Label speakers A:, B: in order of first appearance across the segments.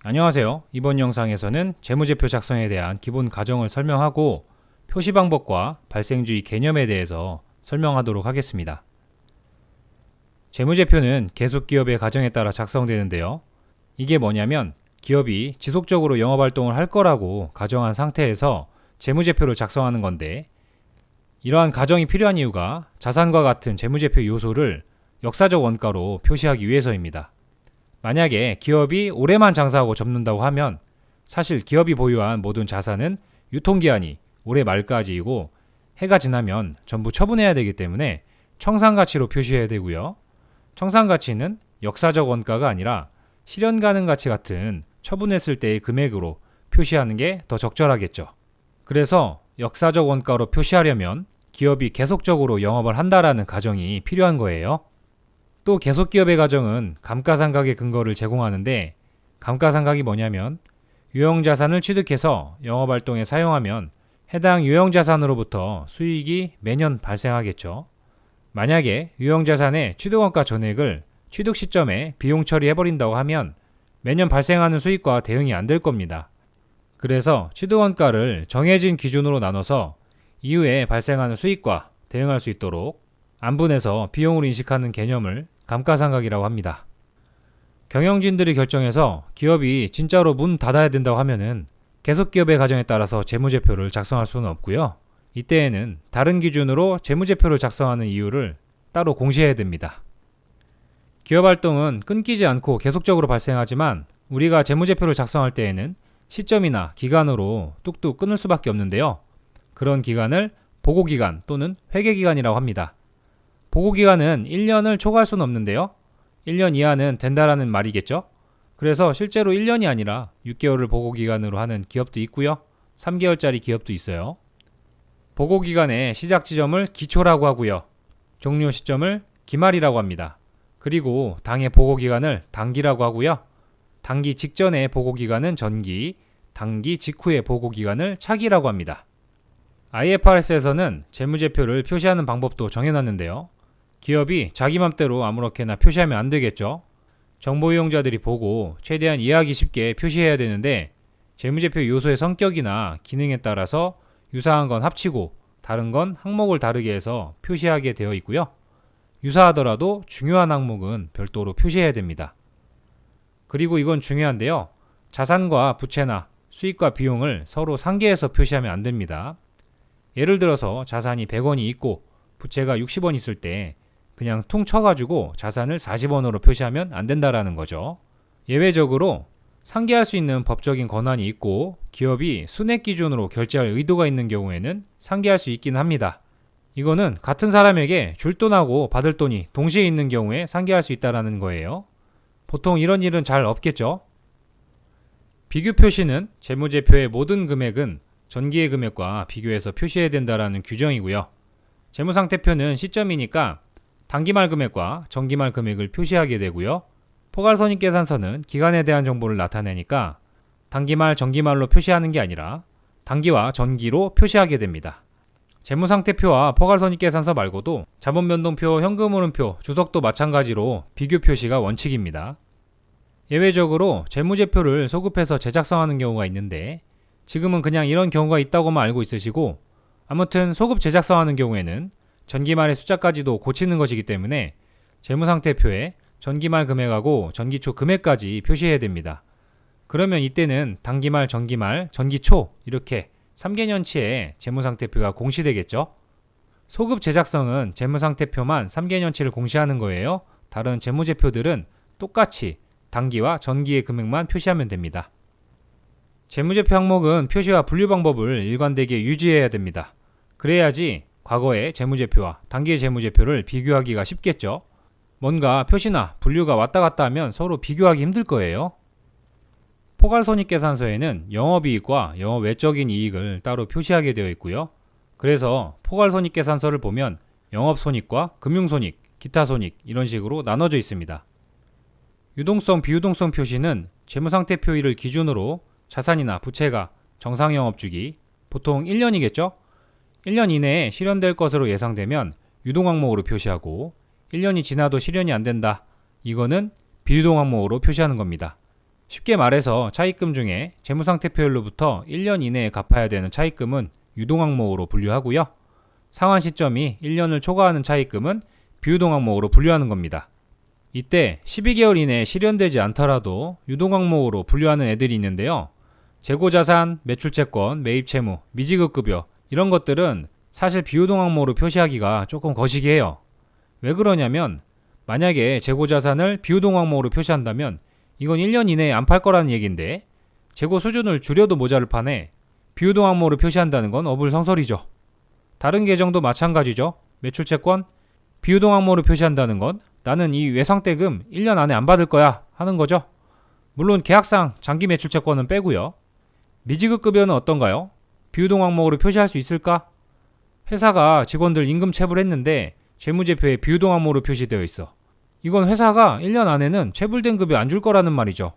A: 안녕하세요. 이번 영상에서는 재무제표 작성에 대한 기본 과정을 설명하고 표시 방법과 발생주의 개념에 대해서 설명하도록 하겠습니다. 재무제표는 계속 기업의 가정에 따라 작성되는데요. 이게 뭐냐면 기업이 지속적으로 영업활동을 할 거라고 가정한 상태에서 재무제표를 작성하는 건데, 이러한 가정이 필요한 이유가 자산과 같은 재무제표 요소를 역사적 원가로 표시하기 위해서입니다. 만약에 기업이 올해만 장사하고 접는다고 하면 사실 기업이 보유한 모든 자산은 유통기한이 올해 말까지이고 해가 지나면 전부 처분해야 되기 때문에 청산가치로 표시해야 되고요. 청산가치는 역사적 원가가 아니라 실현 가능 가치 같은 처분했을 때의 금액으로 표시하는 게 더 적절하겠죠. 그래서 역사적 원가로 표시하려면 기업이 계속적으로 영업을 한다라는 가정이 필요한 거예요. 또 계속기업의 가정은 감가상각의 근거를 제공하는데, 감가상각이 뭐냐면 유형자산을 취득해서 영업활동에 사용하면 해당 유형자산으로부터 수익이 매년 발생하겠죠. 만약에 유형자산의 취득원가 전액을 취득 시점에 비용 처리해버린다고 하면 매년 발생하는 수익과 대응이 안 될 겁니다. 그래서 취득원가를 정해진 기준으로 나눠서 이후에 발생하는 수익과 대응할 수 있도록 안분해서 비용으로 인식하는 개념을 감가상각이라고 합니다. 경영진들이 결정해서 기업이 진짜로 문 닫아야 된다고 하면은 계속기업의 가정에 따라서 재무제표를 작성할 수는 없고요. 이때에는 다른 기준으로 재무제표를 작성하는 이유를 따로 공시해야 됩니다. 기업활동은 끊기지 않고 계속적으로 발생하지만 우리가 재무제표를 작성할 때에는 시점이나 기간으로 뚝뚝 끊을 수밖에 없는데요. 그런 기간을 보고기간 또는 회계기간이라고 합니다. 보고기간은 1년을 초과할 수는 없는데요. 1년 이하는 된다라는 말이겠죠. 그래서 실제로 1년이 아니라 6개월을 보고기간으로 하는 기업도 있고요. 3개월짜리 기업도 있어요. 보고기간의 시작 지점을 기초라고 하고요. 종료 시점을 기말이라고 합니다. 그리고 당의 보고기간을 당기라고 하고요. 당기 직전의 보고기간은 전기, 당기 직후의 보고기간을 차기라고 합니다. IFRS에서는 재무제표를 표시하는 방법도 정해놨는데요. 기업이 자기 맘대로 아무렇게나 표시하면 안 되겠죠. 정보 이용자들이 보고 최대한 이해하기 쉽게 표시해야 되는데, 재무제표 요소의 성격이나 기능에 따라서 유사한 건 합치고 다른 건 항목을 다르게 해서 표시하게 되어 있고요. 유사하더라도 중요한 항목은 별도로 표시해야 됩니다. 그리고 이건 중요한데요. 자산과 부채나 수익과 비용을 서로 상계해서 표시하면 안 됩니다. 예를 들어서 자산이 100원이 있고 부채가 60원 있을 때 그냥 퉁 쳐가지고 자산을 40원으로 표시하면 안 된다라는 거죠. 예외적으로 상계할 수 있는 법적인 권한이 있고 기업이 순액 기준으로 결제할 의도가 있는 경우에는 상계할 수 있긴 합니다. 이거는 같은 사람에게 줄 돈하고 받을 돈이 동시에 있는 경우에 상계할 수 있다는 거예요. 보통 이런 일은 잘 없겠죠. 비교 표시는 재무제표의 모든 금액은 전기의 금액과 비교해서 표시해야 된다는 규정이고요. 재무상태표는 시점이니까 단기말 금액과 정기말 금액을 표시하게 되고요. 포괄손익계산서는 기간에 대한 정보를 나타내니까 단기말, 정기말로 표시하는 게 아니라 단기와 전기로 표시하게 됩니다. 재무상태표와 포괄손익계산서 말고도 자본변동표, 현금흐름표, 주석도 마찬가지로 비교 표시가 원칙입니다. 예외적으로 재무제표를 소급해서 재작성하는 경우가 있는데, 지금은 그냥 이런 경우가 있다고만 알고 있으시고, 아무튼 소급 재작성하는 경우에는 전기말의 숫자까지도 고치는 것이기 때문에 재무상태표에 전기말 금액하고 전기초 금액까지 표시해야 됩니다. 그러면 이때는 단기말, 정기말, 전기초 이렇게 3개년치의 재무상태표가 공시되겠죠. 소급 재작성은 재무상태표만 3개년치를 공시하는 거예요. 다른 재무제표들은 똑같이 단기와 전기의 금액만 표시하면 됩니다. 재무제표 항목은 표시와 분류 방법을 일관되게 유지해야 됩니다. 그래야지 과거의 재무제표와 단기의 재무제표를 비교하기가 쉽겠죠. 뭔가 표시나 분류가 왔다 갔다 하면 서로 비교하기 힘들 거예요. 포괄손익계산서에는 영업이익과 영업 외적인 이익을 따로 표시하게 되어 있고요. 그래서 포괄손익계산서를 보면 영업손익과 금융손익, 기타손익 이런 식으로 나눠져 있습니다. 유동성, 비유동성 표시는 재무상태표일을 기준으로 자산이나 부채가 정상영업주기, 보통 1년이겠죠? 1년 이내에 실현될 것으로 예상되면 유동항목으로 표시하고 1년이 지나도 실현이 안 된다. 이거는 비유동 항목으로 표시하는 겁니다. 쉽게 말해서 차입금 중에 재무상태표일로부터 1년 이내에 갚아야 되는 차입금은 유동항목으로 분류하고요. 상환 시점이 1년을 초과하는 차입금은 비유동항목으로 분류하는 겁니다. 이때 12개월 이내에 실현되지 않더라도 유동항목으로 분류하는 애들이 있는데요. 재고자산, 매출채권, 매입채무, 미지급급여 이런 것들은 사실 비유동항목으로 표시하기가 조금 거시기 해요. 왜 그러냐면 만약에 재고자산을 비유동항목으로 표시한다면 이건 1년 이내에 안 팔 거라는 얘기인데 재고 수준을 줄여도 모자를 판에 비유동항목으로 표시한다는 건 어불성설이죠. 다른 계정도 마찬가지죠. 매출채권 비유동항목으로 표시한다는 건 나는 이 외상대금 1년 안에 안 받을 거야 하는 거죠. 물론 계약상 장기 매출채권은 빼고요. 미지급급여는 어떤가요? 비유동항목으로 표시할 수 있을까? 회사가 직원들 임금 체불했는데 재무제표에 비유동항목으로 표시되어 있어. 이건 회사가 1년 안에는 체불된 급여 안 줄 거라는 말이죠.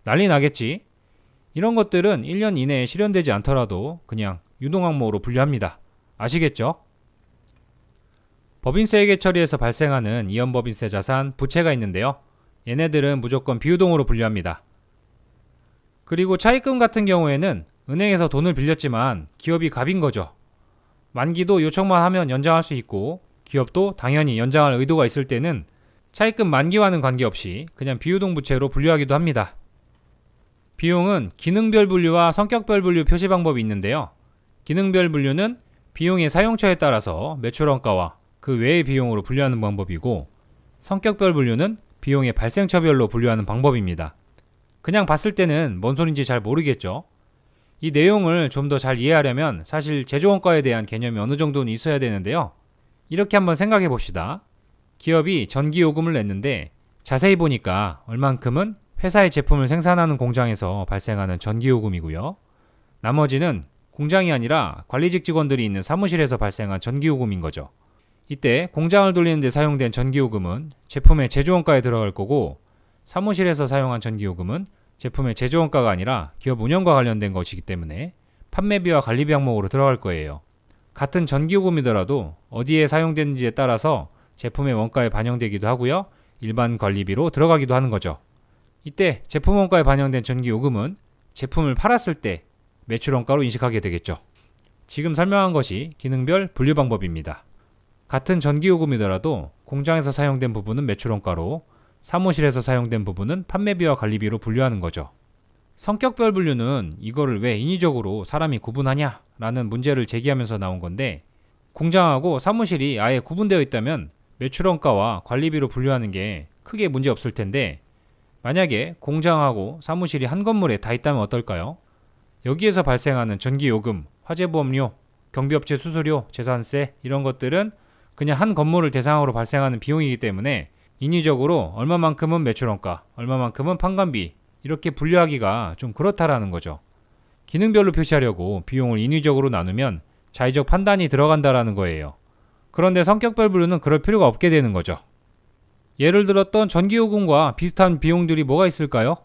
A: 난리 나겠지? 이런 것들은 1년 이내에 실현되지 않더라도 그냥 유동항목으로 분류합니다. 아시겠죠? 법인세 회계 처리에서 발생하는 이연법인세 자산, 부채가 있는데요. 얘네들은 무조건 비유동으로 분류합니다. 그리고 차입금 같은 경우에는 은행에서 돈을 빌렸지만 기업이 갑인 거죠. 만기도 요청만 하면 연장할 수 있고 기업도 당연히 연장할 의도가 있을 때는 차입금 만기와는 관계없이 그냥 비유동 부채로 분류하기도 합니다. 비용은 기능별 분류와 성격별 분류 표시 방법이 있는데요. 기능별 분류는 비용의 사용처에 따라서 매출원가와 그 외의 비용으로 분류하는 방법이고 성격별 분류는 비용의 발생처별로 분류하는 방법입니다. 그냥 봤을 때는 뭔 소린지 잘 모르겠죠. 이 내용을 좀 더 잘 이해하려면 사실 제조원가에 대한 개념이 어느 정도는 있어야 되는데요. 이렇게 한번 생각해 봅시다. 기업이 전기요금을 냈는데 자세히 보니까 얼만큼은 회사의 제품을 생산하는 공장에서 발생하는 전기요금이고요. 나머지는 공장이 아니라 관리직 직원들이 있는 사무실에서 발생한 전기요금인 거죠. 이때 공장을 돌리는 데 사용된 전기요금은 제품의 제조원가에 들어갈 거고 사무실에서 사용한 전기요금은 제품의 제조원가가 아니라 기업 운영과 관련된 것이기 때문에 판매비와 관리비 항목으로 들어갈 거예요. 같은 전기요금이더라도 어디에 사용되는지에 따라서 제품의 원가에 반영되기도 하고요. 일반 관리비로 들어가기도 하는 거죠. 이때 제품 원가에 반영된 전기요금은 제품을 팔았을 때 매출원가로 인식하게 되겠죠. 지금 설명한 것이 기능별 분류 방법입니다. 같은 전기요금이더라도 공장에서 사용된 부분은 매출원가로 사무실에서 사용된 부분은 판매비와 관리비로 분류하는 거죠. 성격별 분류는 이거를 왜 인위적으로 사람이 구분하냐 라는 문제를 제기하면서 나온 건데 공장하고 사무실이 아예 구분되어 있다면 매출원가와 관리비로 분류하는 게 크게 문제 없을 텐데 만약에 공장하고 사무실이 한 건물에 다 있다면 어떨까요? 여기에서 발생하는 전기요금, 화재보험료, 경비업체 수수료, 재산세 이런 것들은 그냥 한 건물을 대상으로 발생하는 비용이기 때문에 인위적으로 얼마만큼은 매출원가, 얼마만큼은 판관비 이렇게 분류하기가 좀 그렇다라는 거죠. 기능별로 표시하려고 비용을 인위적으로 나누면 자의적 판단이 들어간다라는 거예요. 그런데 성격별 분류는 그럴 필요가 없게 되는 거죠. 예를 들었던 전기요금과 비슷한 비용들이 뭐가 있을까요?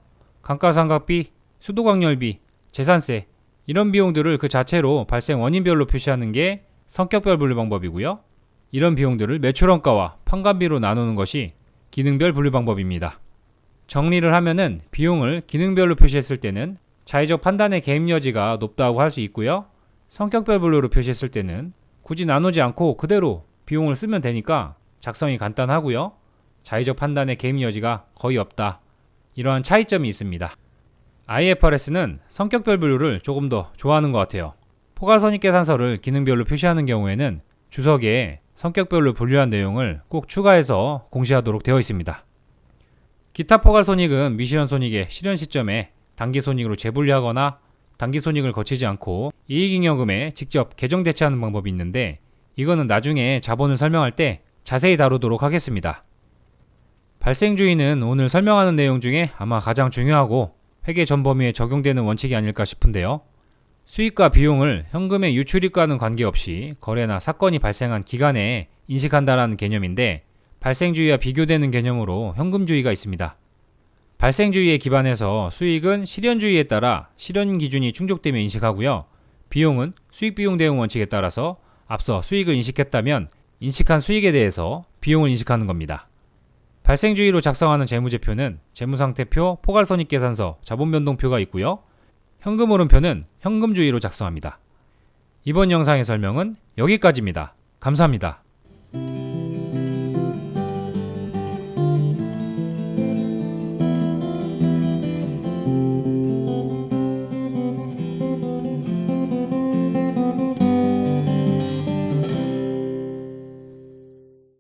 A: 감가상각비, 수도광열비, 재산세 이런 비용들을 그 자체로 발생 원인별로 표시하는 게 성격별 분류 방법이고요. 이런 비용들을 매출원가와 판관비로 나누는 것이 기능별 분류 방법입니다. 정리를 하면은 비용을 기능별로 표시했을 때는 자의적 판단의 개입 여지가 높다고 할 수 있고요. 성격별 분류로 표시했을 때는 굳이 나누지 않고 그대로 비용을 쓰면 되니까 작성이 간단하고요. 자의적 판단의 개입 여지가 거의 없다. 이러한 차이점이 있습니다. IFRS는 성격별 분류를 조금 더 좋아하는 것 같아요. 포괄손익계산서를 기능별로 표시하는 경우에는 주석에 성격별로 분류한 내용을 꼭 추가해서 공시하도록 되어 있습니다. 기타 포괄손익은 미실현손익의 실현 시점에 단기손익으로 재분류하거나 단기손익을 거치지 않고 이익잉여금에 직접 계정 대체하는 방법이 있는데 이거는 나중에 자본을 설명할 때 자세히 다루도록 하겠습니다. 발생주의는 오늘 설명하는 내용 중에 아마 가장 중요하고 회계 전 범위에 적용되는 원칙이 아닐까 싶은데요. 수익과 비용을 현금의 유출입과는 관계없이 거래나 사건이 발생한 기간에 인식한다라는 개념인데 발생주의와 비교되는 개념으로 현금주의가 있습니다. 발생주의에 기반해서 수익은 실현주의에 따라 실현 기준이 충족되며 인식하고요. 비용은 수익비용 대응 원칙에 따라서 앞서 수익을 인식했다면 인식한 수익에 대해서 비용을 인식하는 겁니다. 발생주의로 작성하는 재무제표는 재무상태표, 포괄손익계산서, 자본변동표가 있고요. 현금흐름표는 현금주의로 작성합니다. 이번 영상의 설명은 여기까지입니다. 감사합니다.